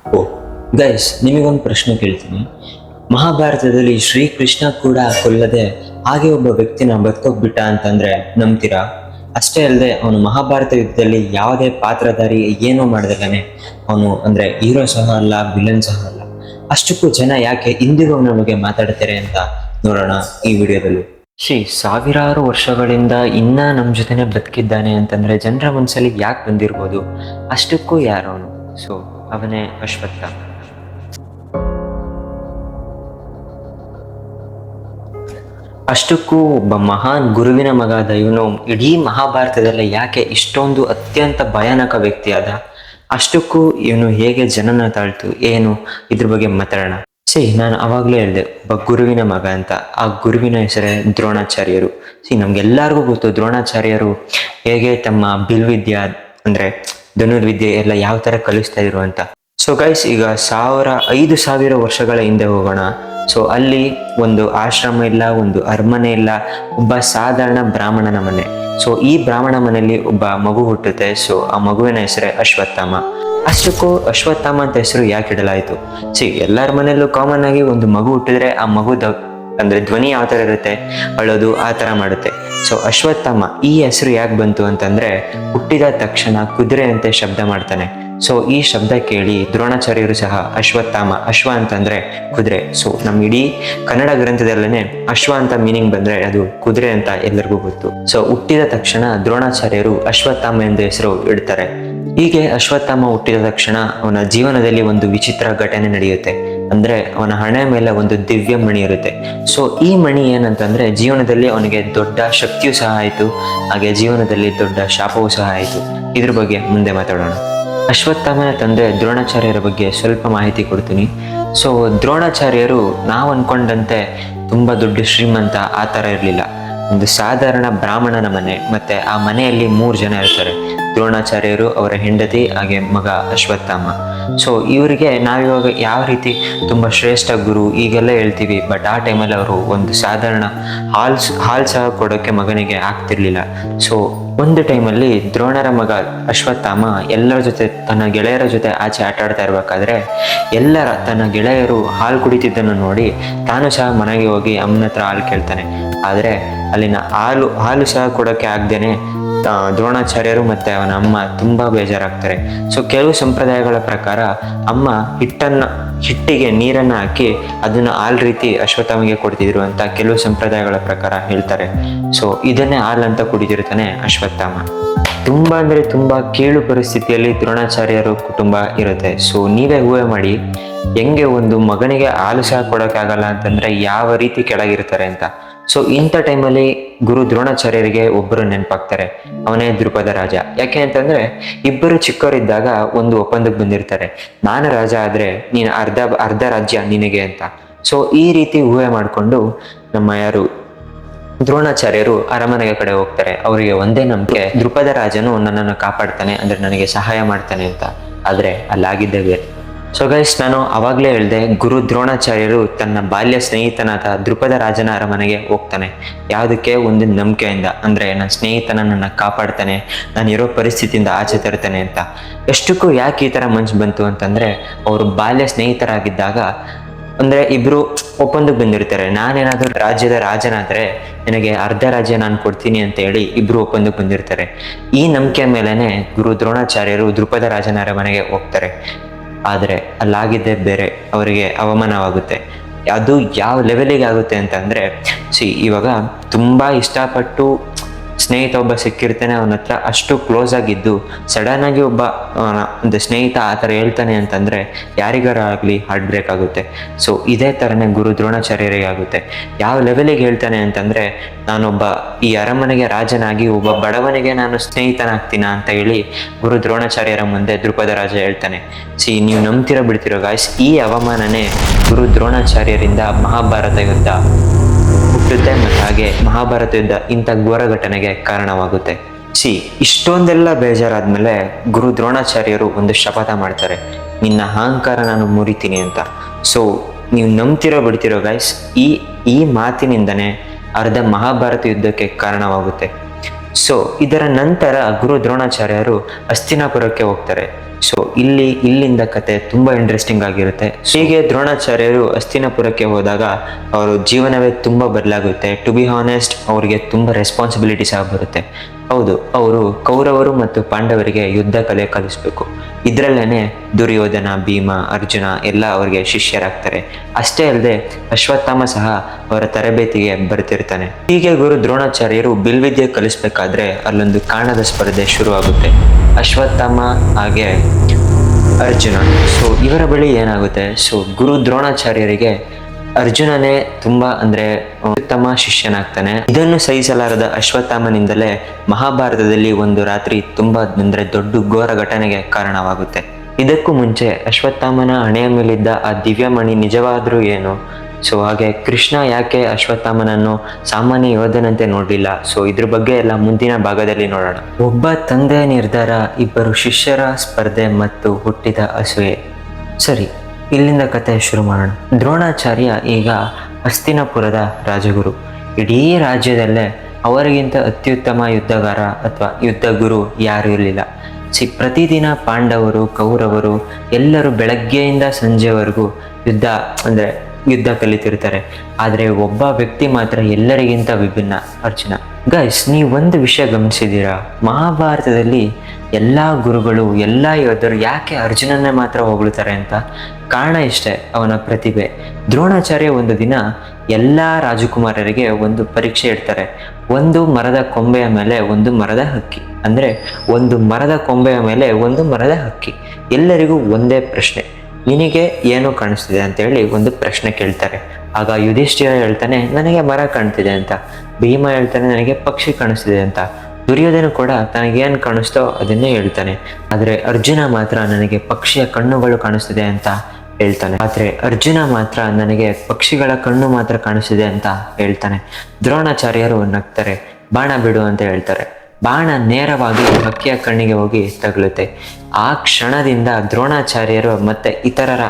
ಓ guys, ನಿಮಗೊಂದು ಪ್ರಶ್ನೆ ಕೇಳ್ತೀನಿ. ಮಹಾಭಾರತದಲ್ಲಿ ಶ್ರೀಕೃಷ್ಣ ಕೂಡ ಕೊಲ್ಲದೆ ಹಾಗೆ ಒಬ್ಬ ವ್ಯಕ್ತಿನ ಬದುಕೋಗ್ಬಿಟ್ಟ ಅಂತಂದ್ರೆ ನಂಬ್ತೀರಾ? ಅಷ್ಟೇ ಅಲ್ಲದೆ ಅವನು ಮಹಾಭಾರತ ಯುದ್ಧದಲ್ಲಿ ಯಾವುದೇ ಪಾತ್ರಧಾರಿ ಏನೂ ಮಾಡ್ದಲನೆ ಅವನು ಅಂದ್ರೆ ಹೀರೋ ಸಹ ಅಲ್ಲ, ವಿಲನ್ ಸಹ ಅಲ್ಲ. ಅಷ್ಟಕ್ಕೂ ಜನ ಯಾಕೆ ಇಂದಿಗೂ ಅವನ ಬಗ್ಗೆ ಮಾತಾಡ್ತಾರೆ ಅಂತ ನೋಡೋಣ ಈ ವಿಡಿಯೋದಲ್ಲಿ. ಸಾವಿರಾರು ವರ್ಷಗಳಿಂದ ಇನ್ನ ನಮ್ಮ ಜೊತೆನೆ ಬದುಕಿದ್ದಾನೆ ಅಂತಂದ್ರೆ ಜನರ ಮನಸ್ಸಲ್ಲಿ ಯಾಕೆ ಬಂದಿರ್ಬೋದು? ಅಷ್ಟಕ್ಕೂ ಯಾರವನು? ಅವನೇ ಅಶ್ವತ್ಥಾಮ. ಅಷ್ಟಕ್ಕೂ ಒಬ್ಬ ಮಹಾನ್ ಗುರುವಿನ ಮಗಾದ ಇವನು ಇಡೀ ಮಹಾಭಾರತದಲ್ಲೇ ಯಾಕೆ ಇಷ್ಟೊಂದು ಅತ್ಯಂತ ಭಯಾನಕ ವ್ಯಕ್ತಿಯಾದ? ಅಷ್ಟಕ್ಕೂ ಇವನು ಹೇಗೆ ಜನನ ತಾಳ್ತು, ಏನು ಇದ್ರ ಬಗ್ಗೆ ಮಾತಾಡೋಣ. ನಾನು ಅವಾಗಲೇ ಹೇಳಿದೆ ಒಬ್ಬ ಗುರುವಿನ ಮಗ ಅಂತ. ಆ ಗುರುವಿನ ಹೆಸರೇ ದ್ರೋಣಾಚಾರ್ಯರು. ನಮ್ಗೆಲ್ಲರಿಗೂ ಗೊತ್ತು ದ್ರೋಣಾಚಾರ್ಯರು ಹೇಗೆ ತಮ್ಮ ಬಿಲ್ವಿದ್ಯೆ ಅಂದ್ರೆ ಧನುರ್ವಿದ್ಯೆ ಎಲ್ಲ ಯಾವ ತರ ಕಲಿಸ್ತಾ ಇದ್ರು ಅಂತ. ಗೈಸ್, ಈಗ 5,000 ವರ್ಷಗಳ ಹಿಂದೆ ಹೋಗೋಣ. ಅಲ್ಲಿ ಒಂದು ಆಶ್ರಮ ಇಲ್ಲ, ಒಂದು ಅರಮನೆ ಇಲ್ಲ, ಒಬ್ಬ ಸಾಧಾರಣ ಬ್ರಾಹ್ಮಣನ ಮನೆ. ಈ ಬ್ರಾಹ್ಮಣ ಮನೆಯಲ್ಲಿ ಒಬ್ಬ ಮಗು ಹುಟ್ಟುತ್ತೆ. ಆ ಮಗುವಿನ ಹೆಸರೇ ಅಶ್ವತ್ಥಾಮ. ಅಷ್ಟಕ್ಕೂ ಅಶ್ವತ್ಥಾಮ ಅಂತ ಹೆಸರು ಯಾಕೆ ಇಡಲಾಯಿತು? ಎಲ್ಲರ ಮನೆಯಲ್ಲೂ ಕಾಮನ್ ಆಗಿ ಒಂದು ಮಗು ಹುಟ್ಟಿದ್ರೆ ಆ ಮಗು ಅಂದ್ರೆ ಧ್ವನಿ ಯಾವ ತರ ಇರುತ್ತೆ, ಅಳೋದು ಆ ತರ ಮಾಡುತ್ತೆ. ಅಶ್ವತ್ಥಾಮ ಈ ಹೆಸರು ಯಾಕೆ ಬಂತು ಅಂತಂದ್ರೆ, ಹುಟ್ಟಿದ ತಕ್ಷಣ ಕುದುರೆ ಅಂತೆ ಶಬ್ದ ಮಾಡ್ತಾನೆ. ಈ ಶಬ್ದ ಕೇಳಿ ದ್ರೋಣಾಚಾರ್ಯರು ಸಹ ಅಶ್ವತ್ಥಾಮ, ಅಶ್ವ ಅಂತಂದ್ರೆ ಕುದುರೆ. ನಮ್ ಇಡೀ ಕನ್ನಡ ಗ್ರಂಥದಲ್ಲೇನೆ ಅಶ್ವ ಅಂತ ಮೀನಿಂಗ್ ಬಂದ್ರೆ ಅದು ಕುದುರೆ ಅಂತ ಎಲ್ಲರಿಗೂ ಗೊತ್ತು. ಹುಟ್ಟಿದ ತಕ್ಷಣ ದ್ರೋಣಾಚಾರ್ಯರು ಅಶ್ವತ್ಥಾಮ ಎಂದ ಹೆಸರು ಇಡ್ತಾರೆ. ಹೀಗೆ ಅಶ್ವತ್ಥಾಮ ಹುಟ್ಟಿದ ತಕ್ಷಣ ಅವನ ಜೀವನದಲ್ಲಿ ಒಂದು ವಿಚಿತ್ರ ಘಟನೆ ನಡೆಯುತ್ತೆ. ಅಂದ್ರೆ ಅವನ ಹಣೆ ಮೇಲೆ ಒಂದು ದಿವ್ಯ ಮಣಿ ಇರುತ್ತೆ. ಈ ಮಣಿ ಏನಂತಂದ್ರೆ ಜೀವನದಲ್ಲಿ ಅವನಿಗೆ ದೊಡ್ಡ ಶಕ್ತಿಯೂ ಸಹ ಆಯ್ತು, ಹಾಗೆ ಜೀವನದಲ್ಲಿ ದೊಡ್ಡ ಶಾಪವೂ ಸಹ ಆಯ್ತು. ಇದ್ರ ಬಗ್ಗೆ ಮುಂದೆ ಮಾತಾಡೋಣ. ಅಶ್ವತ್ಥಾಮನ ತಂದೆ ದ್ರೋಣಾಚಾರ್ಯರ ಬಗ್ಗೆ ಸ್ವಲ್ಪ ಮಾಹಿತಿ ಕೊಡ್ತೀನಿ. ದ್ರೋಣಾಚಾರ್ಯರು ನಾವು ಅನ್ಕೊಂಡಂತೆ ತುಂಬಾ ದೊಡ್ಡ ಶ್ರೀಮಂತ ಆ ತರ ಇರ್ಲಿಲ್ಲ. ಒಂದು ಸಾಧಾರಣ ಬ್ರಾಹ್ಮಣನ ಮನೆ, ಮತ್ತೆ ಆ ಮನೆಯಲ್ಲಿ 3 ಜನ ಇರ್ತಾರೆ. ದ್ರೋಣಾಚಾರ್ಯರು, ಅವರ ಹೆಂಡತಿ, ಹಾಗೆ ಮಗ ಅಶ್ವತ್ಥಾಮ. ಇವರಿಗೆ ನಾವಿವಾಗ ಯಾವ ರೀತಿ ತುಂಬಾ ಶ್ರೇಷ್ಠ ಗುರು ಈಗೆಲ್ಲ ಹೇಳ್ತೀವಿ, ಬಟ್ ಆ ಟೈಮಲ್ಲಿ ಅವರು ಒಂದು ಸಾಧಾರಣ ಹಾಲ್ ಸಹ ಕೊಡೋಕೆ ಮಗನಿಗೆ ಆಗ್ತಿರ್ಲಿಲ್ಲ. ಒಂದು ಟೈಮಲ್ಲಿ ದ್ರೋಣರ ಮಗ ಅಶ್ವತ್ಥಾಮ ಎಲ್ಲರ ಜೊತೆ, ತನ್ನ ಗೆಳೆಯರ ಜೊತೆ ಆಚೆ ಆಟ ಆಡ್ತಾ ಇರ್ಬೇಕಾದ್ರೆ ತನ್ನ ಗೆಳೆಯರು ಹಾಲು ಕುಡಿತಿದ್ದನ್ನು ನೋಡಿ ತಾನು ಸಹ ಮನೆಗೆ ಹೋಗಿ ಅಮ್ಮನ ಹತ್ರ ಹಾಲು ಕೇಳ್ತಾನೆ. ಆದ್ರೆ ಅಲ್ಲಿನ ಹಾಲು ಸಹ ಕೊಡೋಕೆ ಆಗ್ದೇನೆ ದ್ರೋಣಾಚಾರ್ಯರು ಮತ್ತೆ ಅವನ ಅಮ್ಮ ತುಂಬಾ ಬೇಜಾರಾಗ್ತಾರೆ. ಕೆಲವು ಸಂಪ್ರದಾಯಗಳ ಪ್ರಕಾರ ಅಮ್ಮ ಹಿಟ್ಟಿಗೆ ನೀರನ್ನ ಹಾಕಿ ಅದನ್ನ ಹಾಲ್ ರೀತಿ ಅಶ್ವತ್ಥಾಮಿಗೆ ಕೊಡ್ತಿದ್ರು ಅಂತ ಕೆಲವು ಸಂಪ್ರದಾಯಗಳ ಪ್ರಕಾರ ಹೇಳ್ತಾರೆ. ಇದನ್ನೇ ಹಾಲ್ ಅಂತ ಕುಡಿದಿರ್ತಾನೆ ಅಶ್ವತ್ಥಾಮ. ತುಂಬಾ ಅಂದ್ರೆ ತುಂಬಾ ಕೀಳು ಪರಿಸ್ಥಿತಿಯಲ್ಲಿ ದ್ರೋಣಾಚಾರ್ಯರು ಕುಟುಂಬ ಇರುತ್ತೆ. ನೀವೇ ಊಹೆ ಮಾಡಿ ಹೆಂಗೆ ಒಂದು ಮಗನಿಗೆ ಹಾಲು ಸಹ ಕೊಡೋಕ್ಕಾಗಲ್ಲ ಅಂತಂದ್ರೆ ಯಾವ ರೀತಿ ಕೆಳಗಿರ್ತಾರೆ ಅಂತ. ಇಂಥ ಟೈಮಲ್ಲಿ ಗುರು ದ್ರೋಣಾಚಾರ್ಯರಿಗೆ ಒಬ್ಬರು ನೆನಪಾಗ್ತಾರೆ. ಅವನೇ ದ್ರುಪದ ರಾಜ. ಯಾಕೆ ಅಂತಂದ್ರೆ ಇಬ್ಬರು ಚಿಕ್ಕವರಿದ್ದಾಗ ಒಂದು ಒಪ್ಪಂದಕ್ಕೆ ಬಂದಿರ್ತಾರೆ, ನಾನು ರಾಜ ಆದ್ರೆ ನೀನು ಅರ್ಧ ರಾಜ್ಯ ನಿನಗೆ ಅಂತ. ಈ ರೀತಿ ಊಹೆ ಮಾಡಿಕೊಂಡು ನಮ್ಮ ದ್ರೋಣಾಚಾರ್ಯರು ಅರಮನೆಯ ಕಡೆ ಹೋಗ್ತಾರೆ. ಅವರಿಗೆ ಒಂದೇ ನಂಬಿಕೆ, ದ್ರುಪದ ರಾಜನು ನನ್ನನ್ನು ಕಾಪಾಡ್ತಾನೆ, ಅಂದ್ರೆ ನನಗೆ ಸಹಾಯ ಮಾಡ್ತಾನೆ ಅಂತ. ಆದ್ರೆ ಅಲ್ಲಾಗಿದ್ದೇ ಬೇರೆ. ಗೈಸ್, ನಾನು ಅವಾಗ್ಲೇ ಹೇಳ್ದೆ, ಗುರು ದ್ರೋಣಾಚಾರ್ಯರು ತನ್ನ ಬಾಲ್ಯ ಸ್ನೇಹಿತನಾದ ದ್ರುಪದ ರಾಜನ ಅರಮನೆಗೆ ಹೋಗ್ತಾನೆ. ಯಾವುದಕ್ಕೆ? ಒಂದು ನಂಬಿಕೆಯಿಂದ, ಅಂದ್ರೆ ನನ್ನ ಸ್ನೇಹಿತನ ನನ್ನ ಕಾಪಾಡ್ತಾನೆ, ನಾನು ಇರೋ ಪರಿಸ್ಥಿತಿಯಿಂದ ಆಚೆ ತರ್ತಾನೆ ಅಂತ. ಎಷ್ಟಕ್ಕೂ ಯಾಕೆ ಈ ತರ ಮನ್ಸು ಬಂತು ಅಂತಂದ್ರೆ, ಅವರು ಬಾಲ್ಯ ಸ್ನೇಹಿತರಾಗಿದ್ದಾಗ ಅಂದ್ರೆ ಇಬ್ರು ಒಪ್ಪಂದಕ್ಕೆ ಬಂದಿರ್ತಾರೆ. ನಾನೇನಾದ್ರೂ ರಾಜ್ಯದ ರಾಜನಾದ್ರೆ ನನಗೆ ಅರ್ಧ ರಾಜ್ಯ ನಾನು ಕೊಡ್ತೀನಿ ಅಂತ ಹೇಳಿ ಇಬ್ರು ಒಪ್ಪಂದಕ್ಕೆ ಬಂದಿರ್ತಾರೆ. ಈ ನಂಬಿಕೆ ಮೇಲೆನೆ ಗುರು ದ್ರೋಣಾಚಾರ್ಯರು ದ್ರುಪದ ರಾಜನ ಅರಮನೆಗೆ ಹೋಗ್ತಾರೆ. ಆದ್ರೆ ಅಲ್ಲಾಗಿದ್ದೇ ಬೇರೆ. ಅವರಿಗೆ ಅವಮಾನವಾಗುತ್ತೆ. ಅದು ಯಾವ ಲೆವೆಲಿಗೆ ಆಗುತ್ತೆ ಅಂತಂದ್ರೆ, ಇವಾಗ ತುಂಬಾ ಇಷ್ಟಪಟ್ಟು ಸ್ನೇಹಿತ ಒಬ್ಬ ಸಿಕ್ಕಿರ್ತಾನೆ, ಅವನ ಹತ್ರ ಅಷ್ಟು ಕ್ಲೋಸ್ ಆಗಿದ್ದು ಸಡನ್ ಆಗಿ ಒಬ್ಬ ಒಂದು ಸ್ನೇಹಿತ ಆ ಥರ ಹೇಳ್ತಾನೆ ಅಂತಂದ್ರೆ ಯಾರಿಗಾರ ಆಗ್ಲಿ ಹಾರ್ಟ್ ಬ್ರೇಕ್ ಆಗುತ್ತೆ. ಇದೇ ತರನೇ ಗುರು ದ್ರೋಣಾಚಾರ್ಯರಿಗೆ ಆಗುತ್ತೆ. ಯಾವ ಲೆವೆಲಿಗೆ ಹೇಳ್ತಾನೆ ಅಂತಂದ್ರೆ, ನಾನೊಬ್ಬ ಈ ಅರಮನೆಗೆ ರಾಜನಾಗಿ ಒಬ್ಬ ಬಡವನಿಗೆ ನಾನು ಸ್ನೇಹಿತನಾಗ್ತೀನ ಅಂತ ಹೇಳಿ ಗುರು ದ್ರೋಣಾಚಾರ್ಯರ ಮುಂದೆ ದ್ರುಪದ ರಾಜ ಹೇಳ್ತಾನೆ. ನೀವು ನಂಬ್ತಿರೋ ಬಿಡ್ತಿರೋ ಗಾಯ್ಸ್, ಈ ಅವಮಾನನೇ ಗುರು ದ್ರೋಣಾಚಾರ್ಯರಿಂದ ಮಹಾಭಾರತ ಯುದ್ಧ ಹುಟ್ಟುತ್ತೆ, ಮತ್ತು ಹಾಗೆ ಮಹಾಭಾರತ ಯುದ್ಧ ಇಂಥ ಘೋರ ಘಟನೆಗೆ ಕಾರಣವಾಗುತ್ತೆ. ಇಷ್ಟೊಂದೆಲ್ಲ ಬೇಜಾರಾದ್ಮೇಲೆ ಗುರು ದ್ರೋಣಾಚಾರ್ಯರು ಒಂದು ಶಪಥ ಮಾಡ್ತಾರೆ, ನಿನ್ನ ಅಹಂಕಾರ ನಾನು ಮುರಿತೀನಿ ಅಂತ. ನೀವು ನಂಬ್ತಿರೋ ಬಿಡ್ತಿರೋ ಗೈಸ್, ಈ ಮಾತಿನಿಂದನೇ ಅರ್ಧ ಮಹಾಭಾರತ ಯುದ್ಧಕ್ಕೆ ಕಾರಣವಾಗುತ್ತೆ. ಇದರ ನಂತರ ಗುರು ದ್ರೋಣಾಚಾರ್ಯರು ಹಸ್ತಿನಾಪುರಕ್ಕೆ ಹೋಗ್ತಾರೆ. ಸೊ ಇಲ್ಲಿಂದ ಕತೆ ತುಂಬಾ ಇಂಟ್ರೆಸ್ಟಿಂಗ್ ಆಗಿರುತ್ತೆ. ಹೀಗೆ ದ್ರೋಣಾಚಾರ್ಯರು ಹಸ್ತಿನಾಪುರಕ್ಕೆ ಹೋದಾಗ ಅವರ ಜೀವನವೇ ತುಂಬಾ ಬದಲಾಗುತ್ತೆ. ಟು ಬಿ ಹಾನೆಸ್ಟ್, ಅವರಿಗೆ ತುಂಬಾ ರೆಸ್ಪಾನ್ಸಿಬಿಲಿಟಿ ಸಹ ಬರುತ್ತೆ. ಹೌದು, ಅವರು ಕೌರವರು ಮತ್ತು ಪಾಂಡವರಿಗೆ ಯುದ್ಧ ಕಲೆ ಕಲಿಸ್ಬೇಕು. ಇದರಲ್ಲೇನೆ ದುರ್ಯೋಧನ, ಭೀಮ, ಅರ್ಜುನ ಎಲ್ಲ ಅವರಿಗೆ ಶಿಷ್ಯರಾಗ್ತಾರೆ. ಅಷ್ಟೇ ಅಲ್ಲದೆ ಅಶ್ವತ್ಥಾಮ ಸಹ ಅವರ ತರಬೇತಿಗೆ ಬರ್ತಿರ್ತಾನೆ. ಹೀಗೆ ಗುರು ದ್ರೋಣಾಚಾರ್ಯರು ಬಿಲ್ವಿದ್ಯೆ ಕಲಿಸ್ಬೇಕಾದ್ರೆ ಅಲ್ಲೊಂದು ಕಾಣದ ಸ್ಪರ್ಧೆ ಶುರುವಾಗುತ್ತೆ. ಅಶ್ವತ್ಥಾಮ ಹಾಗೆ ಅರ್ಜುನ. ಸೊ ಇವರ ಬಳಿ ಏನಾಗುತ್ತೆ, ಸೊ ಗುರು ದ್ರೋಣಾಚಾರ್ಯರಿಗೆ ಅರ್ಜುನನೇ ತುಂಬಾ ಉತ್ತಮ ಶಿಷ್ಯನಾಗ್ತಾನೆ. ಇದನ್ನು ಸಹಿಸಲಾರದ ಅಶ್ವತ್ಥಾಮನಿಂದಲೇ ಮಹಾಭಾರತದಲ್ಲಿ ಒಂದು ರಾತ್ರಿ ತುಂಬಾ ದೊಡ್ಡ ಘೋರ ಘಟನೆಗೆ ಕಾರಣವಾಗುತ್ತೆ. ಇದಕ್ಕೂ ಮುಂಚೆ ಅಶ್ವತ್ಥಾಮನ ಹಣೆಯ ಮೇಲಿದ್ದ ಆ ದಿವ್ಯಮಣಿ ನಿಜವಾದ್ರೂ ಏನು? ಸೊ ಹಾಗೆ ಕೃಷ್ಣ ಯಾಕೆ ಅಶ್ವತ್ಥಾಮನನ್ನು ಸಾಮಾನ್ಯ ಯೋಧನಂತೆ ನೋಡಲಿಲ್ಲ? ಸೊ ಇದ್ರ ಬಗ್ಗೆ ಎಲ್ಲ ಮುಂದಿನ ಭಾಗದಲ್ಲಿ ನೋಡೋಣ. ಒಬ್ಬ ತಂದೆಯ ನಿರ್ಧಾರ, ಇಬ್ಬರು ಶಿಷ್ಯರ ಸ್ಪರ್ಧೆ ಮತ್ತು ಹುಟ್ಟಿದ ಅಸೂಯೆ. ಸರಿ, ಇಲ್ಲಿಂದ ಕತೆ ಶುರು ಮಾಡೋಣ. ದ್ರೋಣಾಚಾರ್ಯ ಈಗ ಹಸ್ತಿನಾಪುರದ ರಾಜಗುರು. ಇಡೀ ರಾಜ್ಯದಲ್ಲೇ ಅವರಿಗಿಂತ ಅತ್ಯುತ್ತಮ ಯುದ್ಧಗಾರ ಅಥವಾ ಯುದ್ಧ ಗುರು ಯಾರೂ ಇರಲಿಲ್ಲ. ಪ್ರತಿದಿನ ಪಾಂಡವರು, ಕೌರವರು ಎಲ್ಲರೂ ಬೆಳಗ್ಗೆಯಿಂದ ಸಂಜೆವರೆಗೂ ಯುದ್ಧ ಕಲಿತಿರ್ತಾರೆ. ಆದರೆ ಒಬ್ಬ ವ್ಯಕ್ತಿ ಮಾತ್ರ ಎಲ್ಲರಿಗಿಂತ ವಿಭಿನ್ನ, ಅರ್ಜುನ. ಗೈಸ್, ನೀವು ಒಂದು ವಿಷಯ ಗಮನಿಸಿದ್ದೀರಾ? ಮಹಾಭಾರತದಲ್ಲಿ ಎಲ್ಲ ಗುರುಗಳು, ಎಲ್ಲ ಯೋಧರು ಯಾಕೆ ಅರ್ಜುನನ್ನೇ ಮಾತ್ರ ಹೊಗಳುತ್ತಾರೆ ಅಂತ? ಕಾರಣ ಇಷ್ಟೇ, ಅವನ ಪ್ರತಿಭೆ. ದ್ರೋಣಾಚಾರ್ಯ ಒಂದು ದಿನ ಎಲ್ಲ ರಾಜಕುಮಾರರಿಗೆ ಒಂದು ಪರೀಕ್ಷೆ ಇಡ್ತಾರೆ. ಒಂದು ಮರದ ಕೊಂಬೆಯ ಮೇಲೆ ಒಂದು ಮರದ ಹಕ್ಕಿ, ಒಂದು ಮರದ ಕೊಂಬೆಯ ಮೇಲೆ ಒಂದು ಮರದ ಹಕ್ಕಿ. ಎಲ್ಲರಿಗೂ ಒಂದೇ ಪ್ರಶ್ನೆ, ನಿನಗೆ ಏನು ಕಾಣಿಸ್ತಿದೆ ಅಂತೇಳಿ ಒಂದು ಪ್ರಶ್ನೆ ಕೇಳ್ತಾರೆ. ಆಗ ಯುಧಿಷ್ಠಿರ ಹೇಳ್ತಾನೆ, ನನಗೆ ಮರ ಕಾಣ್ತಿದೆ ಅಂತ. ಭೀಮ ಹೇಳ್ತಾನೆ, ನನಗೆ ಪಕ್ಷಿ ಕಾಣಿಸ್ತಿದೆ ಅಂತ. ದುರ್ಯೋಧನ ಕೂಡ ತನಗೇನು ಕಾಣಿಸ್ತೋ ಅದನ್ನೇ ಹೇಳ್ತಾನೆ. ಆದರೆ ಅರ್ಜುನ ಮಾತ್ರ ನನಗೆ ಪಕ್ಷಿಯ ಕಣ್ಣುಗಳು ಕಾಣಿಸ್ತಿದೆ ಅಂತ ಹೇಳ್ತಾನೆ. ಆದರೆ ಅರ್ಜುನ ಮಾತ್ರ ನನಗೆ ಪಕ್ಷಿಗಳ ಕಣ್ಣು ಮಾತ್ರ ಕಾಣಿಸ್ತಿದೆ ಅಂತ ಹೇಳ್ತಾನೆ. ದ್ರೋಣಾಚಾರ್ಯರು ನಗ್ತಾರೆ, ಬಾಣ ಬಿಡು ಅಂತ ಹೇಳ್ತಾರೆ. ಬಾಣ ನೇರವಾಗಿ ಹಕ್ಕಿಯ ಕಣ್ಣಿಗೆ ಹೋಗಿ ತಗುಲುತ್ತೆ. ಆ ಕ್ಷಣದಿಂದ ದ್ರೋಣಾಚಾರ್ಯರು ಮತ್ತೆ ಇತರರ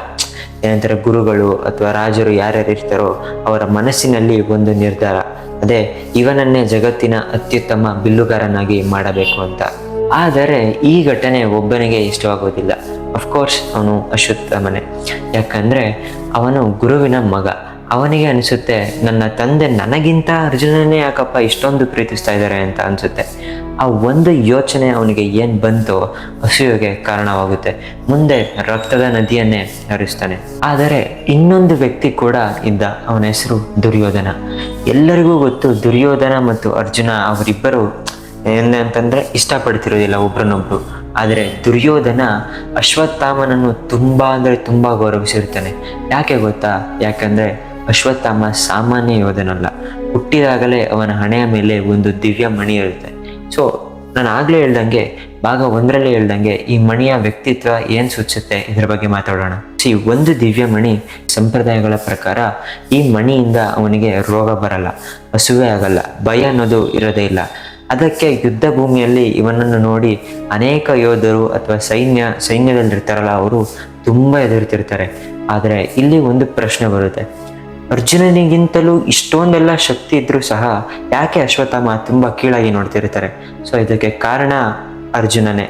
ಗುರುಗಳು ಅಥವಾ ರಾಜರು ಯಾರ್ಯಾರು ಇರ್ತಾರೋ ಅವರ ಮನಸ್ಸಿನಲ್ಲಿ ಒಂದು ನಿರ್ಧಾರ, ಅದೇ ಇವನನ್ನೇ ಜಗತ್ತಿನ ಅತ್ಯುತ್ತಮ ಬಿಲ್ಲುಗಾರನಾಗಿ ಮಾಡಬೇಕು ಅಂತ. ಆದರೆ ಈ ಘಟನೆ ಒಬ್ಬನಿಗೆ ಇಷ್ಟವಾಗೋದಿಲ್ಲ. ಅಫ್ಕೋರ್ಸ್ ಅವನು ಅಶ್ವತ್ಥಾಮನೇ. ಯಾಕಂದ್ರೆ ಅವನು ಗುರುವಿನ ಮಗ. ಅವನಿಗೆ ಅನಿಸುತ್ತೆ, ನನ್ನ ತಂದೆ ನನಗಿಂತ ಅರ್ಜುನನೇ ಯಾಕಪ್ಪ ಇಷ್ಟೊಂದು ಪ್ರೀತಿಸ್ತಾ ಇದ್ದಾರೆ ಅಂತ ಅನಿಸುತ್ತೆ. ಆ ಒಂದು ಯೋಚನೆ ಅವನಿಗೆ ಏನು ಬಂತೋ ಅಸೂಯೆಗೆ ಕಾರಣವಾಗುತ್ತೆ. ಮುಂದೆ ರಕ್ತದ ನದಿಯನ್ನೇ ಹರಿಸ್ತಾನೆ. ಆದರೆ ಇನ್ನೊಂದು ವ್ಯಕ್ತಿ ಕೂಡ ಇದ್ದ, ಅವನ ಹೆಸರು ದುರ್ಯೋಧನ. ಎಲ್ಲರಿಗೂ ಗೊತ್ತು, ದುರ್ಯೋಧನ ಮತ್ತು ಅರ್ಜುನ ಅವರಿಬ್ಬರು ಏನಂತಂದ್ರೆ ಇಷ್ಟಪಡ್ತಿರೋದಿಲ್ಲ ಒಬ್ರನ್ನೊಬ್ರು. ಆದರೆ ದುರ್ಯೋಧನ ಅಶ್ವತ್ಥಾಮನನ್ನು ತುಂಬಾ ಗೌರವಿಸಿರ್ತಾನೆ. ಯಾಕೆ ಗೊತ್ತಾ? ಯಾಕಂದ್ರೆ ಅಶ್ವತ್ಥಾಮ ಸಾಮಾನ್ಯ ಯೋಧನಲ್ಲ. ಹುಟ್ಟಿದಾಗಲೇ ಅವನ ಹಣೆಯ ಮೇಲೆ ಒಂದು ದಿವ್ಯ ಮಣಿ ಇರುತ್ತೆ. ಸೊ ನಾನು ಆಗ್ಲೇ ಭಾಗ 1ರಲ್ಲಿ ಹೇಳ್ದಂಗೆ ಈ ಮಣಿಯ ವ್ಯಕ್ತಿತ್ವ ಏನ್ ಸೂಚಿಸುತ್ತೆ ಇದ್ರ ಬಗ್ಗೆ ಮಾತಾಡೋಣ. ಒಂದು ದಿವ್ಯ ಮಣಿ ಸಂಪ್ರದಾಯಗಳ ಪ್ರಕಾರ ಈ ಮಣಿಯಿಂದ ಅವನಿಗೆ ರೋಗ ಬರಲ್ಲ, ಹಸುವೆ ಆಗಲ್ಲ, ಭಯ ಅನ್ನೋದು ಇರೋದೇ ಇಲ್ಲ. ಅದಕ್ಕೆ ಯುದ್ಧ ಭೂಮಿಯಲ್ಲಿ ಇವನನ್ನು ನೋಡಿ ಅನೇಕ ಯೋಧರು ಅಥವಾ ಸೈನ್ಯದಲ್ಲಿರ್ತಾರಲ್ಲ ಅವರು ತುಂಬಾ ಹೆದರ್ತಿರ್ತಾರೆ. ಆದರೆ ಇಲ್ಲಿ ಒಂದು ಪ್ರಶ್ನೆ ಬರುತ್ತೆ, ಅರ್ಜುನನಿಗಿಂತಲೂ ಇಷ್ಟೊಂದೆಲ್ಲ ಶಕ್ತಿ ಇದ್ರೂ ಸಹ ಯಾಕೆ ಅಶ್ವತ್ಥಾಮ ತುಂಬಾ ಕೀಳಾಗಿ ನೋಡ್ತಿರ್ತಾರೆ? ಸೊ ಇದಕ್ಕೆ ಕಾರಣ ಅರ್ಜುನನೇ.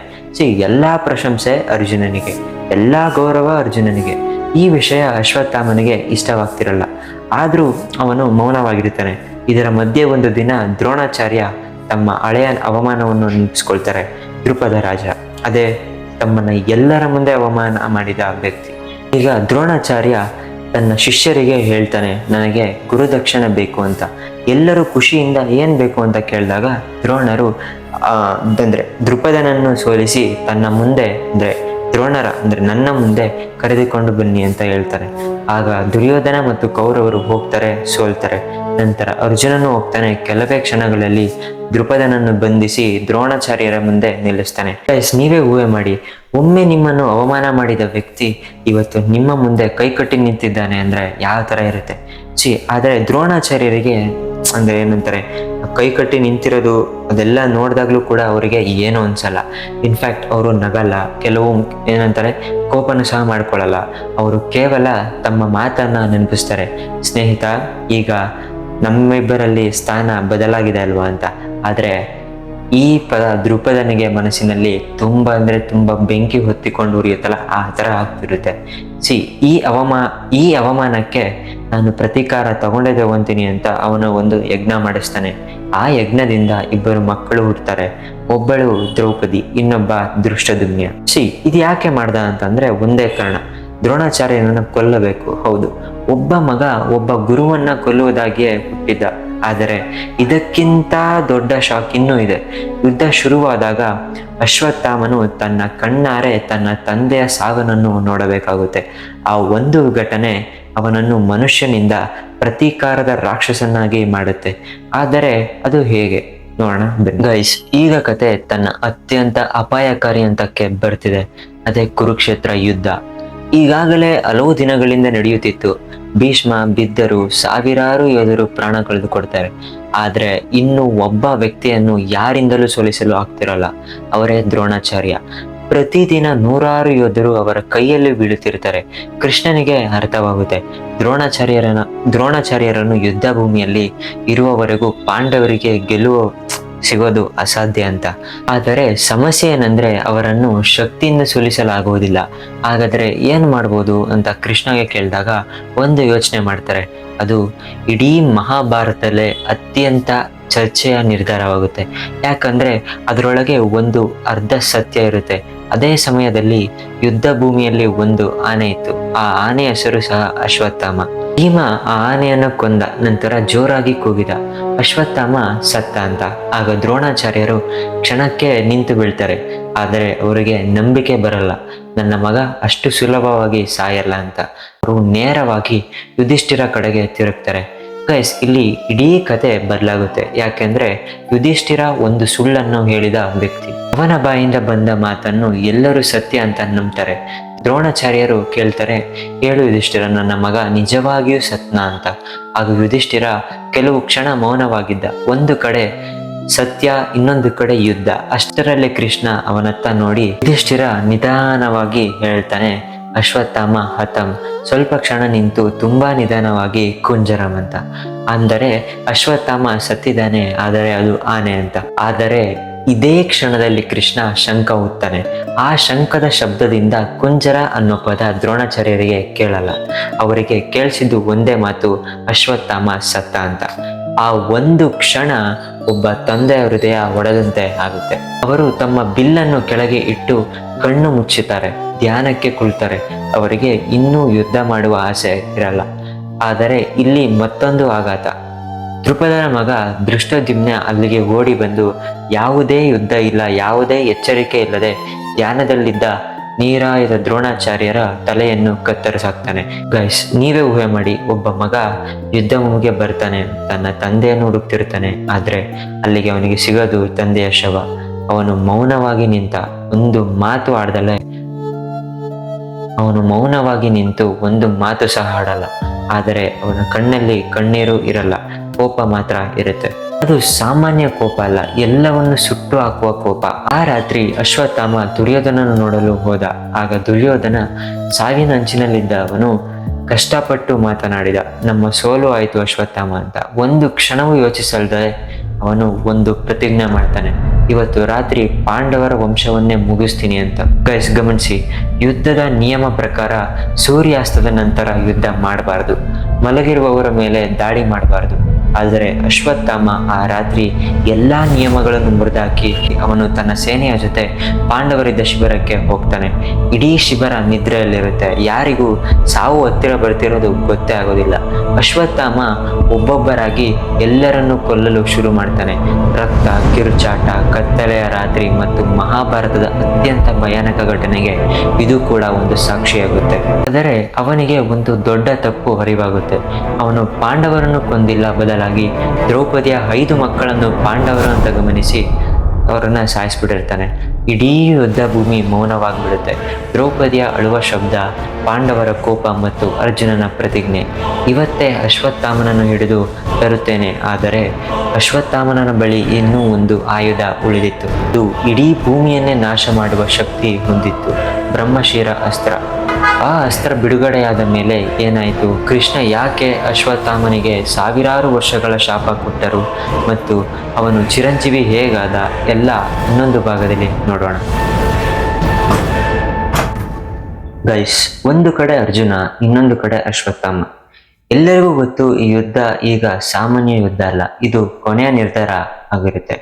ಎಲ್ಲಾ ಪ್ರಶಂಸೆ ಅರ್ಜುನನಿಗೆ, ಎಲ್ಲಾ ಗೌರವ ಅರ್ಜುನನಿಗೆ. ಈ ವಿಷಯ ಅಶ್ವತ್ಥಾಮನಿಗೆ ಇಷ್ಟವಾಗ್ತಿರಲ್ಲ. ಆದ್ರೂ ಅವನು ಮೌನವಾಗಿರ್ತಾನೆ. ಇದರ ಮಧ್ಯೆ ಒಂದು ದಿನ ದ್ರೋಣಾಚಾರ್ಯ ತಮ್ಮ ಹಳೆಯ ಅವಮಾನವನ್ನು ನೆನಪಿಸ್ಕೊಳ್ತಾರೆ. ದ್ರುಪದ ರಾಜ, ಅದೇ ತಮ್ಮನ್ನ ಎಲ್ಲರ ಮುಂದೆ ಅವಮಾನ ಮಾಡಿದ ವ್ಯಕ್ತಿ. ಈಗ ದ್ರೋಣಾಚಾರ್ಯ ತನ್ನ ಶಿಷ್ಯರಿಗೆ ಹೇಳ್ತಾನೆ, ನನಗೆ ಗುರುದಕ್ಷಿಣೆ ಬೇಕು ಅಂತ. ಎಲ್ಲರೂ ಖುಷಿಯಿಂದ ಏನ್ ಬೇಕು ಅಂತ ಕೇಳಿದಾಗ ದ್ರೋಣರು ದ್ರುಪದನನ್ನು ಸೋಲಿಸಿ ತನ್ನ ಮುಂದೆ ನನ್ನ ಮುಂದೆ ಕರೆದುಕೊಂಡು ಬನ್ನಿ ಅಂತ ಹೇಳ್ತಾರೆ. ಆಗ ದುರ್ಯೋಧನ ಮತ್ತು ಕೌರವರು ಹೋಗ್ತಾರೆ, ಸೋಲ್ತಾರೆ. ನಂತರ ಅರ್ಜುನನು ಹೋಗ್ತಾನೆ. ಕೆಲವೇ ಕ್ಷಣಗಳಲ್ಲಿ ದ್ರುಪದನನ್ನು ಬಂಧಿಸಿ ದ್ರೋಣಾಚಾರ್ಯರ ಮುಂದೆ ನಿಲ್ಲಿಸ್ತಾನೆ. ನೀವೇ ಊಹೆ ಮಾಡಿ, ಒಮ್ಮೆ ನಿಮ್ಮನ್ನು ಅವಮಾನ ಮಾಡಿದ ವ್ಯಕ್ತಿ ಇವತ್ತು ನಿಮ್ಮ ಮುಂದೆ ಕೈಕಟ್ಟಿ ನಿಂತಿದ್ದಾನೆ ಅಂದ್ರೆ ಯಾವ ತರ ಇರುತ್ತೆ? ಆದರೆ ದ್ರೋಣಾಚಾರ್ಯರಿಗೆ ಕೈಕಟ್ಟಿ ನಿಂತಿರೋದು ಅದೆಲ್ಲ ನೋಡಿದಾಗ್ಲೂ ಕೂಡ ಅವರಿಗೆ ಏನೂ ಅನ್ಸಲ್ಲ. ಇನ್ಫ್ಯಾಕ್ಟ್ ಅವರು ನಗಲ್ಲ, ಕೆಲವು ಕೋಪನ ಸಹ ಮಾಡ್ಕೊಳ್ಳಲ್ಲ. ಅವರು ಕೇವಲ ತಮ್ಮ ಮಾತನ್ನ ನೆನಪಿಸ್ತಾರೆ, ಸ್ನೇಹಿತ, ಈಗ ನಮ್ಮಿಬ್ಬರಲ್ಲಿ ಸ್ಥಾನ ಬದಲಾಗಿದೆ ಅಲ್ವಾ ಅಂತ. ಆದರೆ ಈ ಪದ ದ್ರುಪದನಿಗೆ ಮನಸ್ಸಿನಲ್ಲಿ ತುಂಬಾ ಅಂದ್ರೆ ತುಂಬಾ ಬೆಂಕಿ ಹೊತ್ತಿಕೊಂಡು ಉರಿಯುತ್ತಲ್ಲ ಆ ಥರ ಆಗ್ತಿರುತ್ತೆ. ಈ ಅವಮಾನಕ್ಕೆ ನಾನು ಪ್ರತೀಕಾರ ತಗೊಂತೀನಿ ಅಂತ ಅವನು ಒಂದು ಯಜ್ಞ ಮಾಡಿಸ್ತಾನೆ. ಆ ಯಜ್ಞದಿಂದ ಇಬ್ಬರು ಮಕ್ಕಳು ಹುಡ್ತಾರೆ. ಒಬ್ಬಳು ದ್ರೌಪದಿ, ಇನ್ನೊಬ್ಬ ದೃಷ್ಟದ್ಯುಮ್ನ. ಇದು ಯಾಕೆ ಮಾಡ್ದ ಅಂತಂದ್ರೆ ಒಂದೇ ಕಾರಣ, ದ್ರೋಣಾಚಾರ್ಯನನ್ನು ಕೊಲ್ಲಬೇಕು. ಹೌದು, ಒಬ್ಬ ಮಗ ಒಬ್ಬ ಗುರುವನ್ನ ಕೊಲ್ಲುವುದಾಗಿಯೇ ಹುಟ್ಟಿದ್ದ. ಆದರೆ ಇದಕ್ಕಿಂತ ದೊಡ್ಡ ಶಾಕ್ ಇನ್ನೂ ಇದೆ. ಯುದ್ಧ ಶುರುವಾದಾಗ ಅಶ್ವತ್ಥಾಮನು ತನ್ನ ಕಣ್ಣಾರೆ ತನ್ನ ತಂದೆಯ ಸಾವನನ್ನು ನೋಡಬೇಕಾಗುತ್ತೆ. ಆ ಒಂದು ಘಟನೆ ಅವನನ್ನು ಮನುಷ್ಯನಿಂದ ಪ್ರತೀಕಾರದ ರಾಕ್ಷಸನಾಗಿ ಮಾಡುತ್ತೆ. ಆದರೆ ಅದು ಹೇಗೆ ನೋಡೋಣ ಗೈಸ್. ಈಗ ಕತೆ ತನ್ನ ಅತ್ಯಂತ ಅಪಾಯಕಾರಿ ಹಂತಕ್ಕೆ ಬರ್ತಿದೆ. ಅದೇ ಕುರುಕ್ಷೇತ್ರ ಯುದ್ಧ. ಈಗಾಗಲೇ ಹಲವು ದಿನಗಳಿಂದ ನಡೆಯುತ್ತಿತ್ತು. ಭೀಷ್ಮ ಬಿದ್ದರು, ಸಾವಿರಾರು ಯೋಧರು ಪ್ರಾಣ ಕಳೆದುಕೊಡ್ತಾರೆ. ಆದ್ರೆ ಇನ್ನು ಒಬ್ಬ ವ್ಯಕ್ತಿಯನ್ನು ಯಾರಿಂದಲೂ ಸೋಲಿಸಲು ಆಗ್ತಿರಲ್ಲ, ಅವರೇ ದ್ರೋಣಾಚಾರ್ಯ. ಪ್ರತಿದಿನ ನೂರಾರು ಯೋಧರು ಅವರ ಕೈಯಲ್ಲಿ ಬೀಳುತ್ತಿರ್ತಾರೆ. ಕೃಷ್ಣನಿಗೆ ಅರ್ಥವಾಗುತ್ತೆ, ದ್ರೋಣಾಚಾರ್ಯರನ್ನು ಯುದ್ಧ ಭೂಮಿಯಲ್ಲಿ ಇರುವವರೆಗೂ ಪಾಂಡವರಿಗೆ ಗೆಲುವು ಸಿಗೋದು ಅಸಾಧ್ಯ ಅಂತ. ಆದರೆ ಸಮಸ್ಯೆ ಏನಂದ್ರೆ ಅವರನ್ನು ಶಕ್ತಿಯಿಂದ ಸೋಲಿಸಲಾಗುವುದಿಲ್ಲ. ಹಾಗಾದ್ರೆ ಏನ್ ಮಾಡ್ಬೋದು ಅಂತ ಕೃಷ್ಣಗೆ ಕೇಳಿದಾಗ ಒಂದು ಯೋಚನೆ ಮಾಡ್ತಾರೆ. ಅದು ಇಡೀ ಮಹಾಭಾರತದಲ್ಲೇ ಅತ್ಯಂತ ಚರ್ಚೆಯ ನಿರ್ಧಾರವಾಗುತ್ತೆ. ಯಾಕಂದ್ರೆ ಅದರೊಳಗೆ ಒಂದು ಅರ್ಧ ಸತ್ಯ ಇರುತ್ತೆ. ಅದೇ ಸಮಯದಲ್ಲಿ ಯುದ್ಧ ಭೂಮಿಯಲ್ಲಿ ಒಂದು ಆನೆ ಇತ್ತು. ಆ ಆನೆ ಹೆಸರು ಸಹ ಅಶ್ವತ್ಥಾಮ. ಭೀಮ ಆ ಆನೆಯನ್ನು ಕೊಂದ ನಂತರ ಜೋರಾಗಿ ಕೂಗಿದ, ಅಶ್ವತ್ಥಾಮ ಸತ್ತ ಅಂತ. ಆಗ ದ್ರೋಣಾಚಾರ್ಯರು ಕ್ಷಣಕ್ಕೆ ನಿಂತು ಬೀಳ್ತಾರೆ. ಆದರೆ ಅವರಿಗೆ ನಂಬಿಕೆ ಬರಲ್ಲ, ನನ್ನ ಮಗ ಅಷ್ಟು ಸುಲಭವಾಗಿ ಸಾಯಲ್ಲ ಅಂತ. ಅವರು ನೇರವಾಗಿ ಯುಧಿಷ್ಠಿರ ಕಡೆಗೆ ತಿರುಗ್ತಾರೆ. ಗೈಸ್, ಇಲ್ಲಿ ಇಡೀ ಕತೆ ಬದಲಾಗುತ್ತೆ. ಯಾಕೆಂದ್ರೆ ಯುಧಿಷ್ಠಿರ ಒಂದು ಸುಳ್ಳನ್ನು ಹೇಳಿದ ವ್ಯಕ್ತಿ. ಅವನ ಬಾಯಿಂದ ಬಂದ ಮಾತನ್ನು ಎಲ್ಲರೂ ಸತ್ಯ ಅಂತ ನಂಬ್ತಾರೆ. ದ್ರೋಣಾಚಾರ್ಯರು ಕೇಳ್ತಾರೆ, ಹೇಳು ಯುಧಿಷ್ಠಿರ, ನನ್ನ ಮಗ ನಿಜವಾಗಿಯೂ ಸತ್ನ ಅಂತ. ಆಗ ಯುಧಿಷ್ಠಿರ ಕೆಲವು ಕ್ಷಣ ಮೌನವಾಗಿದ್ದ. ಒಂದು ಕಡೆ ಸತ್ಯ, ಇನ್ನೊಂದು ಕಡೆ ಯುದ್ಧ. ಅಷ್ಟರಲ್ಲೇ ಕೃಷ್ಣ ಅವನತ್ತ ನೋಡಿ ಯುಧಿಷ್ಠಿರ ನಿಧಾನವಾಗಿ ಹೇಳ್ತಾನೆ, ಅಶ್ವತ್ಥಾಮ ಹತಂ. ಸ್ವಲ್ಪ ಕ್ಷಣ ನಿಂತು ತುಂಬಾ ನಿಧಾನವಾಗಿ ಕುಂಜರಂ ಅಂತ. ಅಂದರೆ ಅಶ್ವತ್ಥಾಮ ಸತ್ತಿದ್ದಾನೆ, ಆದರೆ ಅದು ಆನೆ ಅಂತ. ಆದರೆ ಇದೇ ಕ್ಷಣದಲ್ಲಿ ಕೃಷ್ಣ ಶಂಖ ಊದ್ತಾನೆ. ಆ ಶಂಖದ ಶಬ್ದದಿಂದ ಕುಂಜರ ಅನ್ನೋ ಪದ ದ್ರೋಣಾಚಾರ್ಯರಿಗೆ ಕೇಳಲ್ಲ. ಅವರಿಗೆ ಕೇಳಿಸಿದ್ದು ಒಂದೇ ಮಾತು, ಅಶ್ವತ್ಥಾಮ ಸತ್ತ ಅಂತ. ಆ ಒಂದು ಕ್ಷಣ ಒಬ್ಬ ತಂದೆಯ ಹೃದಯ ಒಡೆದಂತೆ ಆಗುತ್ತೆ. ಅವರು ತಮ್ಮ ಬಿಲ್ಲನ್ನು ಕೆಳಗೆ ಇಟ್ಟು ಕಣ್ಣು ಮುಚ್ಚುತ್ತಾರೆ, ಧ್ಯಾನಕ್ಕೆ ಕುಳಿತಾರೆ. ಅವರಿಗೆ ಇನ್ನೂ ಯುದ್ಧ ಮಾಡುವ ಆಸೆ ಇರಲ್ಲ. ಆದರೆ ಇಲ್ಲಿ ಮತ್ತೊಂದು ಆಘಾತ. ದ್ರುಪದನ ಮಗ ದೃಷ್ಟದ್ಯುಮ್ನ ಅಲ್ಲಿಗೆ ಓಡಿ ಬಂದು ಯಾವುದೇ ಯುದ್ಧ ಇಲ್ಲ, ಯಾವುದೇ ಎಚ್ಚರಿಕೆ ಇಲ್ಲದೆ ಧ್ಯಾನದಲ್ಲಿದ್ದ ನೀರಾಯದ ದ್ರೋಣಾಚಾರ್ಯರ ತಲೆಯನ್ನು ಕತ್ತರಿಸಾಕ್ತಾನೆ. ಗೈಸ್, ನೀವೇ ಊಹೆ ಮಾಡಿ, ಒಬ್ಬ ಮಗ ಯುದ್ಧ ಭೂಮಿಗೆ ಬರ್ತಾನೆ, ತನ್ನ ತಂದೆಯನ್ನು ಹುಡುಕ್ತಿರ್ತಾನೆ. ಆದ್ರೆ ಅಲ್ಲಿಗೆ ಅವನಿಗೆ ಸಿಗೋದು ತಂದೆಯ ಶವ. ಅವನು ಮೌನವಾಗಿ ನಿಂತ, ಒಂದು ಮಾತು ಆಡ್ದಲೆ. ಅವನು ಮೌನವಾಗಿ ನಿಂತು ಒಂದು ಮಾತು ಸಹ ಆಡಲ್ಲ. ಆದರೆ ಅವನ ಕಣ್ಣಲ್ಲಿ ಕಣ್ಣೀರು ಇರಲ್ಲ, ಕೋಪ ಮಾತ್ರ ಇರುತ್ತೆ. ಅದು ಸಾಮಾನ್ಯ ಕೋಪ ಅಲ್ಲ, ಎಲ್ಲವನ್ನು ಸುಟ್ಟು ಹಾಕುವ ಕೋಪ. ಆ ರಾತ್ರಿ ಅಶ್ವತ್ಥಾಮ ದುರ್ಯೋಧನನ್ನು ನೋಡಲು ಹೋದ. ಆಗ ದುರ್ಯೋಧನ ಸಾವಿನ ಅಂಚಿನಲ್ಲಿದ್ದ ಅವನು ಕಷ್ಟಪಟ್ಟು ಮಾತನಾಡಿದ, ನಮ್ಮ ಸೋಲು ಆಯಿತು ಅಶ್ವತ್ಥಾಮ ಅಂತ. ಒಂದು ಕ್ಷಣವೂ ಯೋಚಿಸಲ್ದೆ ಅವನು ಒಂದು ಪ್ರತಿಜ್ಞೆ ಮಾಡ್ತಾನೆ, ಇವತ್ತು ರಾತ್ರಿ ಪಾಂಡವರ ವಂಶವನ್ನೇ ಮುಗಿಸ್ತೀನಿ ಅಂತ. ಗೈಸ್ ಗಮನಿಸಿ, ಯುದ್ಧದ ನಿಯಮ ಪ್ರಕಾರ ಸೂರ್ಯಾಸ್ತದ ನಂತರ ಯುದ್ಧ ಮಾಡಬಾರ್ದು, ಮಲಗಿರುವವರ ಮೇಲೆ ದಾಳಿ ಮಾಡಬಾರ್ದು. ಆದರೆ ಅಶ್ವತ್ಥಾಮ ಆ ರಾತ್ರಿ ಎಲ್ಲಾ ನಿಯಮಗಳನ್ನು ಮುರಿದಾಕಿ ಅವನು ತನ್ನ ಸೇನೆಯ ಜೊತೆ ಪಾಂಡವರಿದ್ದ ಶಿಬಿರಕ್ಕೆ ಹೋಗ್ತಾನೆ. ಇಡೀ ಶಿಬಿರ ನಿದ್ರೆಯಲ್ಲಿರುತ್ತೆ. ಯಾರಿಗೂ ಸಾವು ಹತ್ತಿರ ಬರ್ತಿರೋದು ಗೊತ್ತೇ ಆಗೋದಿಲ್ಲ. ಅಶ್ವತ್ಥಾಮ ಒಬ್ಬೊಬ್ಬರಾಗಿ ಎಲ್ಲರನ್ನೂ ಕೊಲ್ಲಲು ಶುರು ಮಾಡ್ತಾನೆ. ರಕ್ತ, ಕಿರುಚಾಟ, ಕತ್ತಲೆಯ ರಾತ್ರಿ ಮತ್ತು ಮಹಾಭಾರತದ ಅತ್ಯಂತ ಭಯಾನಕ ಘಟನೆಗೆ ಇದು ಕೂಡ ಒಂದು ಸಾಕ್ಷಿಯಾಗುತ್ತೆ. ಆದರೆ ಅವನಿಗೆ ಒಂದು ದೊಡ್ಡ ತಪ್ಪು ಅರಿವಾಗುತ್ತೆ. ಅವನು ಪಾಂಡವರನ್ನು ಕೊಂದಿಲ್ಲ, ಬದಲಾಗಿ ದ್ರೌಪದಿಯ 5 ಮಕ್ಕಳನ್ನು ಪಾಂಡವರು ಅಂತ ಗಮನಿಸಿ ಅವರನ್ನ ಸಾಯಿಸ್ಬಿಟ್ಟಿರ್ತಾನೆ. ಇಡೀ ಯುದ್ಧ ಭೂಮಿ ಮೌನವಾಗಿಬಿಡುತ್ತೆ. ದ್ರೌಪದಿಯ ಅಳುವ ಶಬ್ದ, ಪಾಂಡವರ ಕೋಪ ಮತ್ತು ಅರ್ಜುನನ ಪ್ರತಿಜ್ಞೆ. ಇವತ್ತೇ ಅಶ್ವತ್ಥಾಮನನ್ನು ಹಿಡಿದು ತರುತ್ತೇನೆ. ಆದರೆ ಅಶ್ವತ್ಥಾಮನ ಬಳಿ ಇನ್ನೂ ಒಂದು ಆಯುಧ ಉಳಿದಿತ್ತು. ಅದು ಇಡೀ ಭೂಮಿಯನ್ನೇ ನಾಶ ಮಾಡುವ ಶಕ್ತಿ ಹೊಂದಿತ್ತು. ಬ್ರಹ್ಮಶಿರ ಅಸ್ತ್ರ. ಆ ಅಸ್ತ್ರ ಬಿಡುಗಡೆಯಾದ ಮೇಲೆ ಏನಾಯಿತು, ಕೃಷ್ಣ ಯಾಕೆ ಅಶ್ವತ್ಥಾಮನಿಗೆ ಸಾವಿರಾರು ವರ್ಷಗಳ ಶಾಪ ಕೊಟ್ಟರು ಮತ್ತು ಅವನು ಚಿರಂಜೀವಿ ಹೇಗಾದ ಎಲ್ಲ ಇನ್ನೊಂದು ಭಾಗದಲ್ಲಿ ನೋಡೋಣ. ಗೈಸ್, ಒಂದು ಕಡೆ ಅರ್ಜುನ, ಇನ್ನೊಂದು ಕಡೆ ಅಶ್ವತ್ಥಾಮ. ಎಲ್ಲರಿಗೂ ಗೊತ್ತು ಈ ಯುದ್ಧ ಈಗ ಸಾಮಾನ್ಯ ಯುದ್ಧ ಅಲ್ಲ, ಇದು ಕೊನೆಯ ನಿರ್ಧಾರ ಆಗಿರುತ್ತೆ.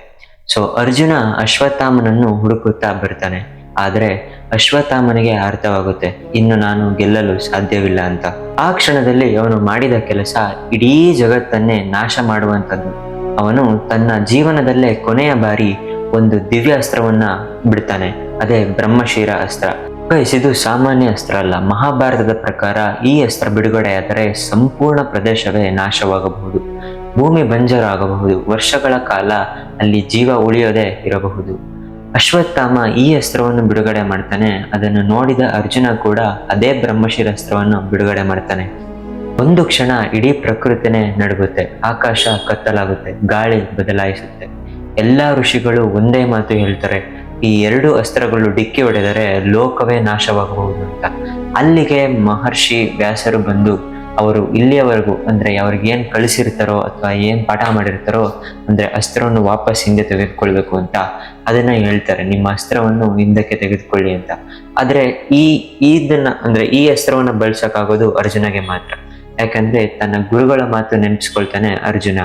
ಸೊ ಅರ್ಜುನ ಅಶ್ವತ್ಥಾಮನನ್ನು ಹುಡುಕುತ್ತಾ ಬರ್ತಾನೆ. ಆದರೆ ಅಶ್ವತ್ಥಾಮನಿಗೆ ಅರ್ಥವಾಗುತ್ತೆ ಇನ್ನು ನಾನು ಗೆಲ್ಲಲು ಸಾಧ್ಯವಿಲ್ಲ ಅಂತ. ಆ ಕ್ಷಣದಲ್ಲಿ ಅವನು ಮಾಡಿದ ಕೆಲಸ ಇಡೀ ಜಗತ್ತನ್ನೇ ನಾಶ ಮಾಡುವಂಥದ್ದು. ಅವನು ತನ್ನ ಜೀವನದಲ್ಲೇ ಕೊನೆಯ ಬಾರಿ ಒಂದು ದಿವ್ಯ ಅಸ್ತ್ರವನ್ನ ಬಿಡ್ತಾನೆ, ಅದೇ ಬ್ರಹ್ಮಶಿರ ಅಸ್ತ್ರ. ಗೈಸ್, ಇದು ಸಾಮಾನ್ಯ ಅಸ್ತ್ರ ಅಲ್ಲ. ಮಹಾಭಾರತದ ಪ್ರಕಾರ ಈ ಅಸ್ತ್ರ ಬಿಡುಗಡೆಯಾದರೆ ಸಂಪೂರ್ಣ ಪ್ರದೇಶವೇ ನಾಶವಾಗಬಹುದು, ಭೂಮಿ ಬಂಜರ ಆಗಬಹುದು, ವರ್ಷಗಳ ಕಾಲ ಅಲ್ಲಿ ಜೀವ ಉಳಿಯೋದೇ ಇರಬಹುದು. ಅಶ್ವತ್ಥಾಮ ಈ ಅಸ್ತ್ರವನ್ನು ಬಿಡುಗಡೆ ಮಾಡ್ತಾನೆ. ಅದನ್ನು ನೋಡಿದ ಅರ್ಜುನ ಕೂಡ ಅದೇ ಬ್ರಹ್ಮಶಿರ ಅಸ್ತ್ರವನ್ನು ಬಿಡುಗಡೆ ಮಾಡ್ತಾನೆ. ಒಂದು ಕ್ಷಣ ಇಡೀ ಪ್ರಕೃತಿನೇ ನಡುಗುತ್ತೆ, ಆಕಾಶ ಕತ್ತಲಾಗುತ್ತೆ, ಗಾಳಿ ಬದಲಾಯಿಸುತ್ತೆ. ಎಲ್ಲಾ ಋಷಿಗಳು ಒಂದೇ ಮಾತು ಹೇಳ್ತಾರೆ, ಈ ಎರಡು ಅಸ್ತ್ರಗಳು ಡಿಕ್ಕಿ ಹೊಡೆದರೆ ಲೋಕವೇ ನಾಶವಾಗಬಹುದು ಅಂತ. ಅಲ್ಲಿಗೆ ಮಹರ್ಷಿ ವ್ಯಾಸರು ಬಂದು ಅವರು ಇಲ್ಲಿಯವರೆಗೂ ಅಂದ್ರೆ ಅವ್ರಿಗೆ ಏನ್ ಕಳಿಸಿರ್ತಾರೋ ಅಥವಾ ಏನ್ ಪಾಠ ಮಾಡಿರ್ತಾರೋ ಅಂದ್ರೆ ಅಸ್ತ್ರವನ್ನು ವಾಪಸ್ ಹಿಂದೆ ತೆಗೆದುಕೊಳ್ಬೇಕು ಅಂತ ಅದನ್ನ ಹೇಳ್ತಾರೆ, ನಿಮ್ಮ ಅಸ್ತ್ರವನ್ನು ಹಿಂದಕ್ಕೆ ತೆಗೆದುಕೊಳ್ಳಿ ಅಂತ. ಆದ್ರೆ ಇದನ್ನ ಅಂದ್ರೆ ಈ ಅಸ್ತ್ರವನ್ನ ಬಳಸಕ್ಕಾಗೋದು ಅರ್ಜುನಗೆ ಮಾತ್ರ. ಯಾಕಂದ್ರೆ ತನ್ನ ಗುರುಗಳ ಮಾತು ನೆನೆಸ್ಕೊಳ್ತಾನೆ ಅರ್ಜುನ,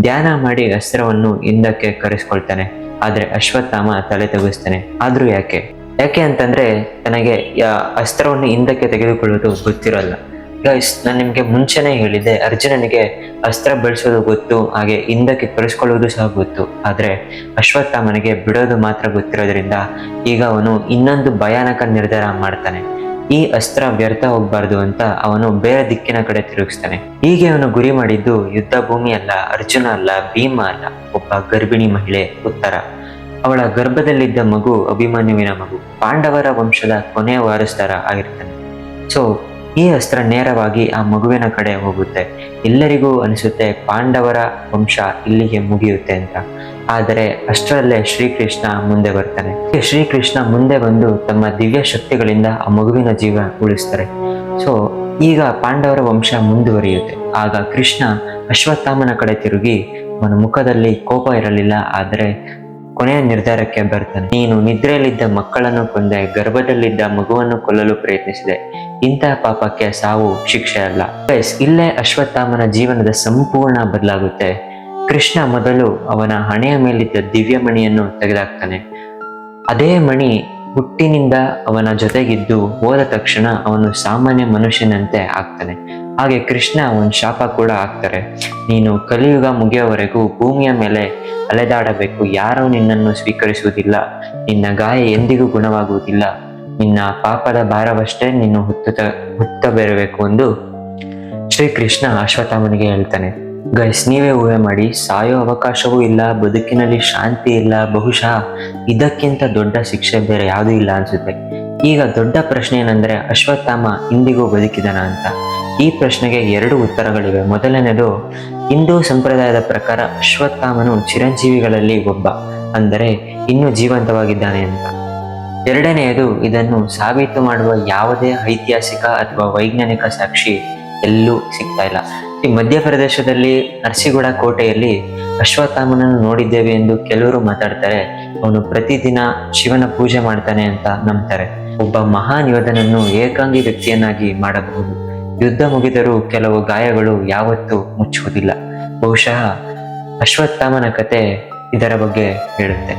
ಧ್ಯಾನ ಮಾಡಿ ಅಸ್ತ್ರವನ್ನು ಹಿಂದಕ್ಕೆ ಕರೆಸ್ಕೊಳ್ತಾನೆ. ಆದ್ರೆ ಅಶ್ವತ್ಥಾಮ ತಲೆ ತೆಗೆಸ್ತಾನೆ. ಆದ್ರೂ ಯಾಕೆ ಅಂತಂದ್ರೆ ತನಗೆ ಅಸ್ತ್ರವನ್ನು ಹಿಂದಕ್ಕೆ ತೆಗೆದುಕೊಳ್ಳೋದು ಗೊತ್ತಿರಲ್ಲ. ಗೈಸ್, ನಾನು ನಿಮ್ಗೆ ಮುಂಚೆನೆ ಹೇಳಿದ್ದೆ, ಅರ್ಜುನನಿಗೆ ಅಸ್ತ್ರ ಬಳಸೋದು ಗೊತ್ತು, ಹಾಗೆ ಹಿಂದಕ್ಕೆ ಕರೆಸ್ಕೊಳ್ಳೋದು ಸಹ ಗೊತ್ತು. ಆದ್ರೆ ಅಶ್ವತ್ಥಾಮನಿಗೆ ಬಿಡೋದು ಮಾತ್ರ ಗೊತ್ತಿರೋದ್ರಿಂದ ಈಗ ಅವನು ಇನ್ನೊಂದು ಭಯಾನಕ ನಿರ್ಧಾರ ಮಾಡ್ತಾನೆ. ಈ ಅಸ್ತ್ರ ವ್ಯರ್ಥ ಹೋಗ್ಬಾರ್ದು ಅಂತ ಅವನು ಬೇರೆ ದಿಕ್ಕಿನ ಕಡೆ ತಿರುಗಿಸ್ತಾನೆ. ಹೀಗೆ ಅವನು ಗುರಿ ಮಾಡಿದ್ದು ಯುದ್ಧ ಭೂಮಿ ಅಲ್ಲ, ಅರ್ಜುನ ಅಲ್ಲ, ಭೀಮ ಅಲ್ಲ, ಒಬ್ಬ ಗರ್ಭಿಣಿ ಮಹಿಳೆ ಉತ್ತರ. ಅವಳ ಗರ್ಭದಲ್ಲಿದ್ದ ಮಗು ಅಭಿಮನ್ಯುವಿನ ಮಗು, ಪಾಂಡವರ ವಂಶದ ಕೊನೆಯ ವಾರಸ್ದಾರ ಆಗಿರ್ತಾನೆ. ಸೊ ಈ ಅಸ್ತ್ರ ನೇರವಾಗಿ ಆ ಮಗುವಿನ ಕಡೆ ಹೋಗುತ್ತೆ. ಎಲ್ಲರಿಗೂ ಅನಿಸುತ್ತೆ ಪಾಂಡವರ ವಂಶ ಇಲ್ಲಿಗೆ ಮುಗಿಯುತ್ತೆ ಅಂತ. ಆದರೆ ಅಷ್ಟರಲ್ಲೇ ಶ್ರೀಕೃಷ್ಣ ಮುಂದೆ ಬರ್ತಾನೆ. ಶ್ರೀಕೃಷ್ಣ ಮುಂದೆ ಬಂದು ತಮ್ಮ ದಿವ್ಯ ಶಕ್ತಿಗಳಿಂದ ಆ ಮಗುವಿನ ಜೀವ ಉಳಿಸ್ತಾರೆ. ಸೊ ಈಗ ಪಾಂಡವರ ವಂಶ ಮುಂದುವರಿಯುತ್ತೆ. ಆಗ ಕೃಷ್ಣ ಅಶ್ವತ್ಥಾಮನ ಕಡೆ ತಿರುಗಿ, ಅವನ ಮುಖದಲ್ಲಿ ಕೋಪ ಇರಲಿಲ್ಲ, ಆದರೆ ಕೊನೆಯ ನಿರ್ಧಾರಕ್ಕೆ ಬರ್ತಾನೆ. ನೀನು ನಿದ್ರೆಯಲ್ಲಿದ್ದ ಮಕ್ಕಳನ್ನು ಕೊಂದೆ, ಗರ್ಭದಲ್ಲಿದ್ದ ಮಗುವನ್ನು ಕೊಲ್ಲಲು ಪ್ರಯತ್ನಿಸಿದೆ. ಇಂತಹ ಪಾಪಕ್ಕೆ ಸಾವು ಶಿಕ್ಷೆ ಅಲ್ಲ. ಇಲ್ಲೇ ಅಶ್ವತ್ಥಾಮನ ಜೀವನದ ಸಂಪೂರ್ಣ ಬದಲಾಗುತ್ತೆ. ಕೃಷ್ಣ ಮೊದಲು ಅವನ ಹಣೆಯ ಮೇಲಿದ್ದ ದಿವ್ಯ ಮಣಿಯನ್ನು ತೆಗೆದಾಕ್ತಾನೆ. ಅದೇ ಮಣಿ ಹುಟ್ಟಿನಿಂದ ಅವನ ಜೊತೆಗಿದ್ದು ಹೋದ ತಕ್ಷಣ ಅವನು ಸಾಮಾನ್ಯ ಮನುಷ್ಯನಂತೆ ಆಗ್ತಾನೆ. ಹಾಗೆ ಕೃಷ್ಣ ಒಂದು ಶಾಪ ಕೂಡ ಹಾಕ್ತಾರೆ, ನೀನು ಕಲಿಯುಗ ಮುಗಿಯುವವರೆಗೂ ಭೂಮಿಯ ಮೇಲೆ ಅಲೆದಾಡಬೇಕು, ಯಾರೂ ನಿನ್ನನ್ನು ಸ್ವೀಕರಿಸುವುದಿಲ್ಲ, ನಿನ್ನ ಗಾಯ ಎಂದಿಗೂ ಗುಣವಾಗುವುದಿಲ್ಲ, ನಿನ್ನ ಪಾಪದ ಭಾರವಷ್ಟೇ ನೀನು ಹುತ್ತಬೇರಬೇಕು ಎಂದು ಶ್ರೀಕೃಷ್ಣ ಅಶ್ವತ್ಥಾಮನಿಗೆ ಹೇಳ್ತಾನೆ. ಗೈಸ್, ನೀವೇ ಊಹೆ ಮಾಡಿ, ಸಾಯೋ ಅವಕಾಶವೂ ಇಲ್ಲ, ಬದುಕಿನಲ್ಲಿ ಶಾಂತಿ ಇಲ್ಲ, ಬಹುಶಃ ಇದಕ್ಕಿಂತ ದೊಡ್ಡ ಶಿಕ್ಷೆ ಬೇರೆ ಯಾವುದೂ ಇಲ್ಲ ಅನ್ಸುತ್ತೆ. ಈಗ ದೊಡ್ಡ ಪ್ರಶ್ನೆ ಏನಂದ್ರೆ, ಅಶ್ವತ್ಥಾಮ ಇಂದಿಗೂ ಬದುಕಿದನ ಅಂತ. ಈ ಪ್ರಶ್ನೆಗೆ ಎರಡು ಉತ್ತರಗಳಿವೆ. ಮೊದಲನೇದು, ಹಿಂದೂ ಸಂಪ್ರದಾಯದ ಪ್ರಕಾರ ಅಶ್ವತ್ಥಾಮನು ಚಿರಂಜೀವಿಗಳಲ್ಲಿ ಒಬ್ಬ, ಅಂದರೆ ಇನ್ನೂ ಜೀವಂತವಾಗಿದ್ದಾನೆ ಅಂತ. ಎರಡನೆಯದು, ಇದನ್ನು ಸಾಬೀತು ಮಾಡುವ ಯಾವುದೇ ಐತಿಹಾಸಿಕ ಅಥವಾ ವೈಜ್ಞಾನಿಕ ಸಾಕ್ಷಿ ಎಲ್ಲೂ ಸಿಗ್ತಾ ಇಲ್ಲ. ಈ ಮಧ್ಯಪ್ರದೇಶದಲ್ಲಿ ನರಸಿಗೌಡ ಕೋಟೆಯಲ್ಲಿ ಅಶ್ವತ್ಥಾಮನನ್ನು ನೋಡಿದ್ದೇವೆ ಎಂದು ಕೆಲವರು ಮಾತಾಡ್ತಾರೆ. ಅವನು ಪ್ರತಿದಿನ ಶಿವನ ಪೂಜೆ ಮಾಡ್ತಾನೆ ಅಂತ ನಂಬ್ತಾರೆ. ಒಬ್ಬ ಮಹಾನ್ ಯೋಧನನ್ನು ಏಕಾಂಗಿ ವ್ಯಕ್ತಿಯನ್ನಾಗಿ ಮಾಡಬಹುದು. ಯುದ್ಧ ಮುಗಿದರೂ ಕೆಲವು ಗಾಯಗಳು ಯಾವತ್ತೂ ಮುಚ್ಚುವುದಿಲ್ಲ. ಬಹುಶಃ ಅಶ್ವತ್ಥಾಮನ ಕತೆ ಇದರ ಬಗ್ಗೆ ಹೇಳುತ್ತೆ.